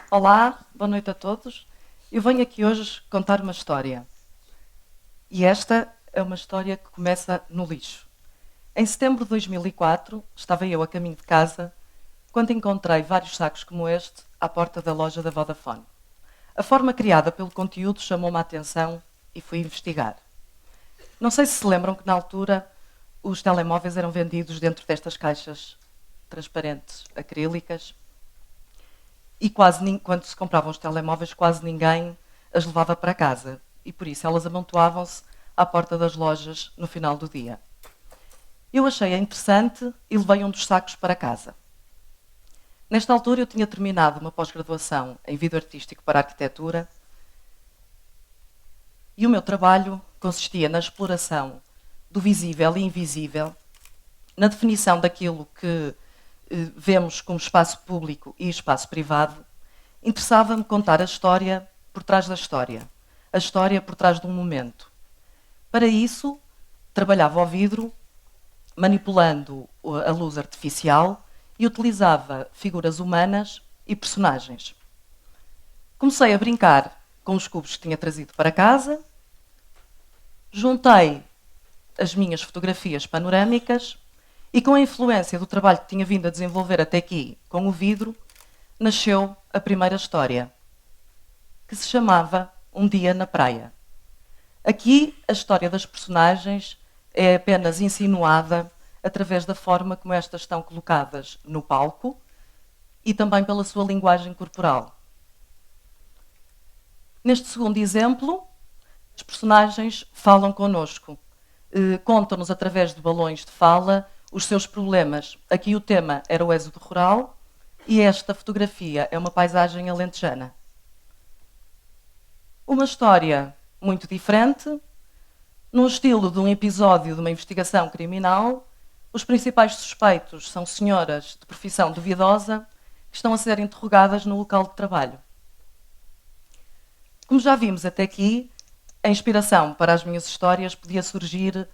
Olá, boa noite a todos. Eu venho aqui hoje contar uma história. E esta é uma história que começa no lixo. Em setembro de 2004, estava eu a caminho de casa quando encontrei vários sacos como este à porta da loja da Vodafone. A forma criada pelo conteúdo chamou-me a atenção e fui investigar. Não sei se se lembram que na altura os telemóveis eram vendidos dentro destas caixas transparentes, acrílicas, e quando se compravam os telemóveis, quase ninguém as levava para casa. E por isso elas amontoavam-se à porta das lojas no final do dia. Eu achei-a interessante e levei um dos sacos para casa. Nesta altura eu tinha terminado uma pós-graduação em vídeo artístico para arquitetura e o meu trabalho consistia na exploração do visível e invisível, na definição daquilo que vemos como espaço público e espaço privado. Interessava-me contar a história por trás da história, a história por trás de um momento. Para isso, trabalhava ao vidro, manipulando a luz artificial e utilizava figuras humanas e personagens. Comecei a brincar com os cubos que tinha trazido para casa, juntei as minhas fotografias panorâmicas e, com a influência do trabalho que tinha vindo a desenvolver até aqui com o vidro, nasceu a primeira história, que se chamava Um Dia na Praia. Aqui, a história das personagens é apenas insinuada através da forma como estas estão colocadas no palco e também pela sua linguagem corporal. Neste segundo exemplo, os personagens falam connosco, contam-nos através de balões de fala os seus problemas. Aqui o tema era o êxodo rural e esta fotografia é uma paisagem alentejana. Uma história muito diferente, no estilo de um episódio de uma investigação criminal. Os principais suspeitos são senhoras de profissão duvidosa que estão a ser interrogadas no local de trabalho. Como já vimos até aqui, a inspiração para as minhas histórias podia surgir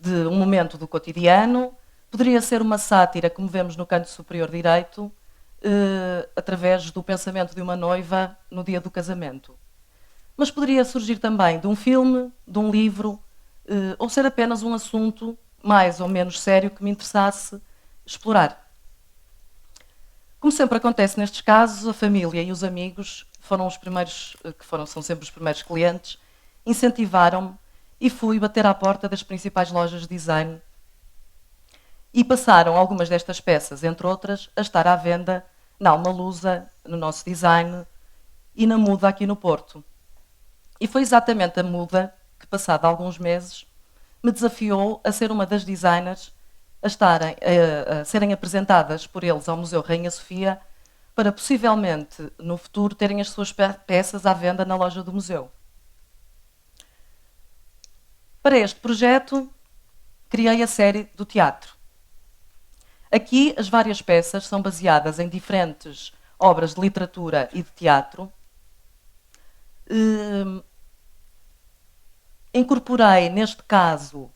de um momento do cotidiano, poderia ser uma sátira, como vemos no canto superior direito, através do pensamento de uma noiva no dia do casamento. Mas poderia surgir também de um filme, de um livro, ou ser apenas um assunto mais ou menos sério que me interessasse explorar. Como sempre acontece nestes casos, a família e os amigos foram os primeiros, são sempre os primeiros clientes, incentivaram-me e fui bater à porta das principais lojas de design. E passaram algumas destas peças, entre outras, a estar à venda na Almalusa, no nosso design e na Muda aqui no Porto. E foi exatamente a Muda que, passado alguns meses, me desafiou a ser uma das designers a serem apresentadas por eles ao Museu Rainha Sofia para possivelmente, no futuro, terem as suas peças à venda na loja do museu. Para este projeto, criei a série do teatro. Aqui, as várias peças são baseadas em diferentes obras de literatura e de teatro. Incorporei, neste caso,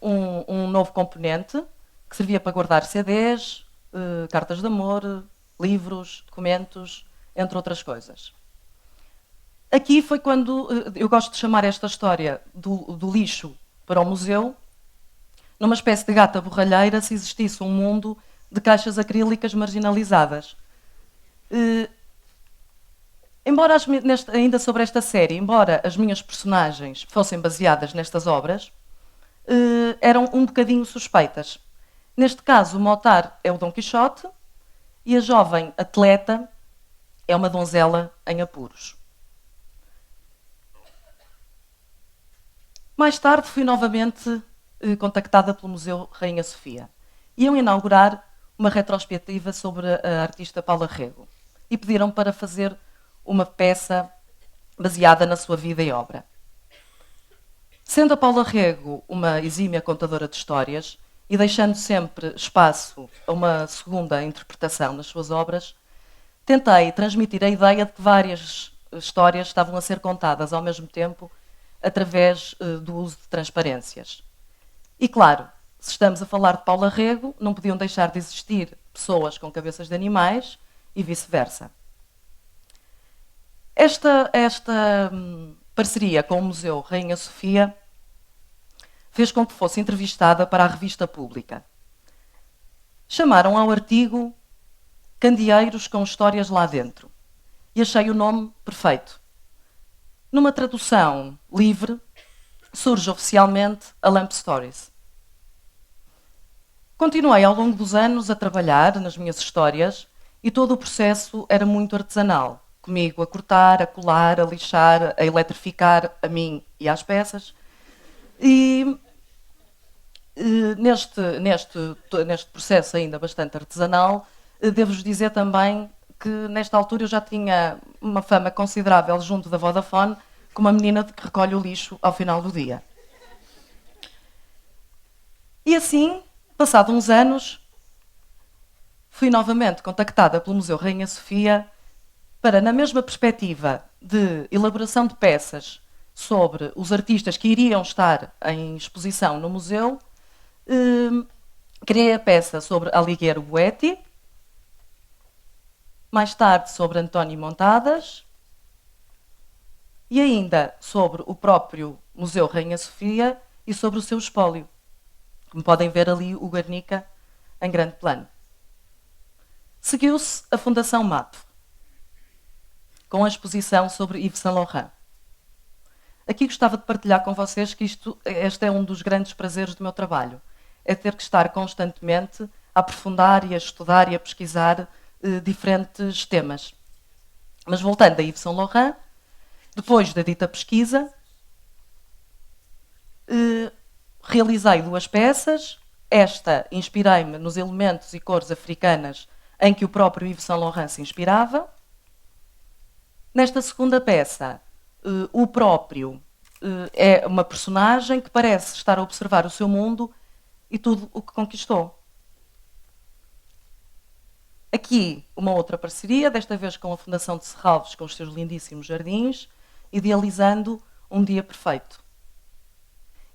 um novo componente que servia para guardar CDs, cartas de amor, livros, documentos, entre outras coisas. Aqui foi quando eu gosto de chamar esta história do lixo para o museu, numa espécie de gata borralheira, se existisse um mundo de caixas acrílicas marginalizadas. Embora ainda sobre esta série, embora as minhas personagens fossem baseadas nestas obras, eram um bocadinho suspeitas. Neste caso, o Motar é o Dom Quixote e a jovem atleta é uma donzela em apuros. Mais tarde fui novamente contactada pelo Museu Rainha Sofia. Iam inaugurar uma retrospectiva sobre a artista Paula Rego e pediram para fazer uma peça baseada na sua vida e obra. Sendo a Paula Rego uma exímia contadora de histórias e deixando sempre espaço a uma segunda interpretação das suas obras, tentei transmitir a ideia de que várias histórias estavam a ser contadas ao mesmo tempo através do uso de transparências. E claro, se estamos a falar de Paula Rego, não podiam deixar de existir pessoas com cabeças de animais e vice-versa. Esta parceria com o Museu Rainha Sofia fez com que fosse entrevistada para a revista pública. Chamaram ao artigo Candeeiros com Histórias lá dentro. E achei o nome perfeito. Numa tradução livre, surge oficialmente a Lamp Stories. Continuei ao longo dos anos a trabalhar nas minhas histórias e todo o processo era muito artesanal. Comigo a cortar, a colar, a lixar, a eletrificar a mim e às peças. E neste processo ainda bastante artesanal, devo-vos dizer também que nesta altura eu já tinha uma fama considerável junto da Vodafone como a menina que recolhe o lixo ao final do dia. E assim, passados uns anos, fui novamente contactada pelo Museu Rainha Sofia para, na mesma perspectiva de elaboração de peças sobre os artistas que iriam estar em exposição no museu, criei a peça sobre Alighiero Boetti, mais tarde sobre António Montadas e ainda sobre o próprio Museu Rainha Sofia e sobre o seu espólio. Como podem ver ali o Guernica em grande plano. Seguiu-se a Fundação MAP, com a exposição sobre Yves Saint Laurent. Aqui gostava de partilhar com vocês que este é um dos grandes prazeres do meu trabalho. É ter que estar constantemente a aprofundar e a estudar e a pesquisar diferentes temas. Mas voltando a Yves Saint Laurent, depois da dita pesquisa, realizei 2 peças. Esta inspirei-me nos elementos e cores africanas em que o próprio Yves Saint Laurent se inspirava. Nesta segunda peça, o próprio é uma personagem que parece estar a observar o seu mundo e tudo o que conquistou. Aqui uma outra parceria, desta vez com a Fundação de Serralves, com os seus lindíssimos jardins, idealizando um dia perfeito.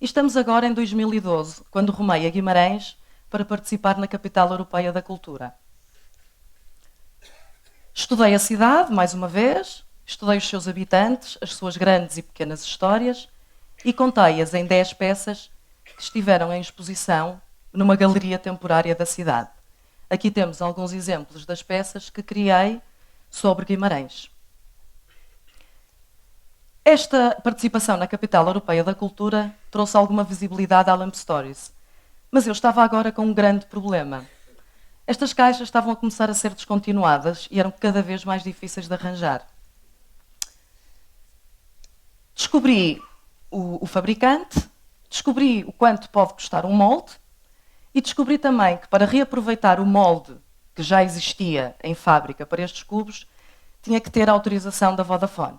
E estamos agora em 2012, quando rumei a Guimarães para participar na Capital Europeia da Cultura. Estudei a cidade, mais uma vez, estudei os seus habitantes, as suas grandes e pequenas histórias e contei-as em 10 peças que estiveram em exposição numa galeria temporária da cidade. Aqui temos alguns exemplos das peças que criei sobre Guimarães. Esta participação na Capital Europeia da Cultura trouxe alguma visibilidade à Lamp Stories, mas eu estava agora com um grande problema. Estas caixas estavam a começar a ser descontinuadas e eram cada vez mais difíceis de arranjar. Descobri o fabricante, descobri o quanto pode custar um molde e descobri também que para reaproveitar o molde que já existia em fábrica para estes cubos, tinha que ter a autorização da Vodafone.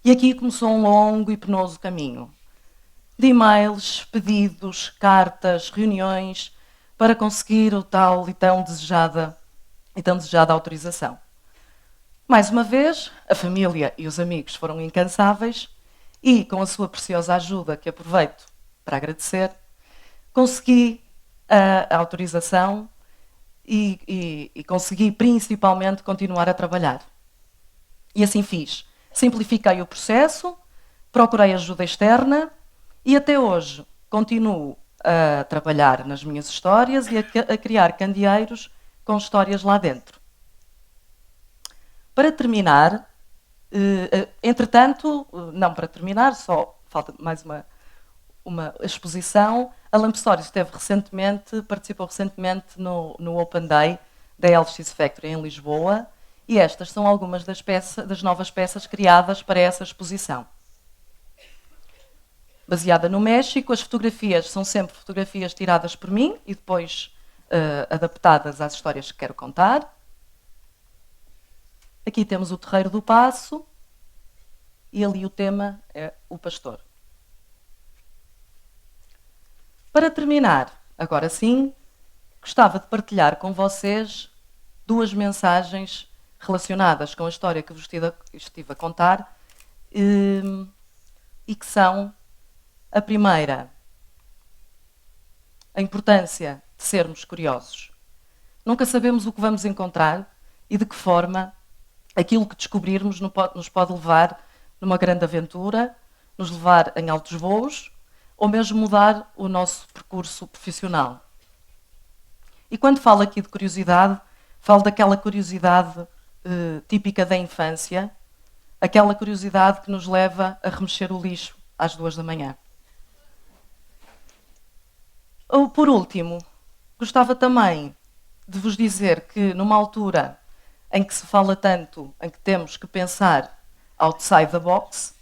E aqui começou um longo e penoso caminho de e-mails, pedidos, cartas, reuniões para conseguir o tal e tão desejada autorização. Mais uma vez, a família e os amigos foram incansáveis e, com a sua preciosa ajuda, que aproveito para agradecer, consegui a autorização e consegui principalmente continuar a trabalhar. E assim fiz. Simplifiquei o processo, procurei ajuda externa e até hoje continuo a trabalhar nas minhas histórias e a criar candeeiros com histórias lá dentro. Para terminar, entretanto, não para terminar, só falta mais uma exposição. A Lamp Stories participou recentemente no Open Day da LX Factory em Lisboa e estas são algumas das novas peças criadas para essa exposição. Baseada no México, as fotografias são sempre fotografias tiradas por mim e depois adaptadas às histórias que quero contar. Aqui temos o Terreiro do Paço e ali o tema é o pastor. Para terminar, agora sim, gostava de partilhar com vocês 2 mensagens relacionadas com a história que vos estive a contar e que são a primeira, a importância de sermos curiosos. Nunca sabemos o que vamos encontrar e de que forma aquilo que descobrirmos nos pode levar numa grande aventura, nos levar em altos voos, ou mesmo mudar o nosso percurso profissional. E quando falo aqui de curiosidade, falo daquela curiosidade típica da infância, aquela curiosidade que nos leva a remexer o lixo às 2 da manhã. Ou, por último, gostava também de vos dizer que numa altura em que se fala tanto em que temos que pensar outside the box,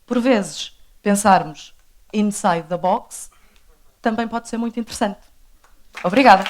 por vezes pensarmos inside the box também pode ser muito interessante. Obrigada.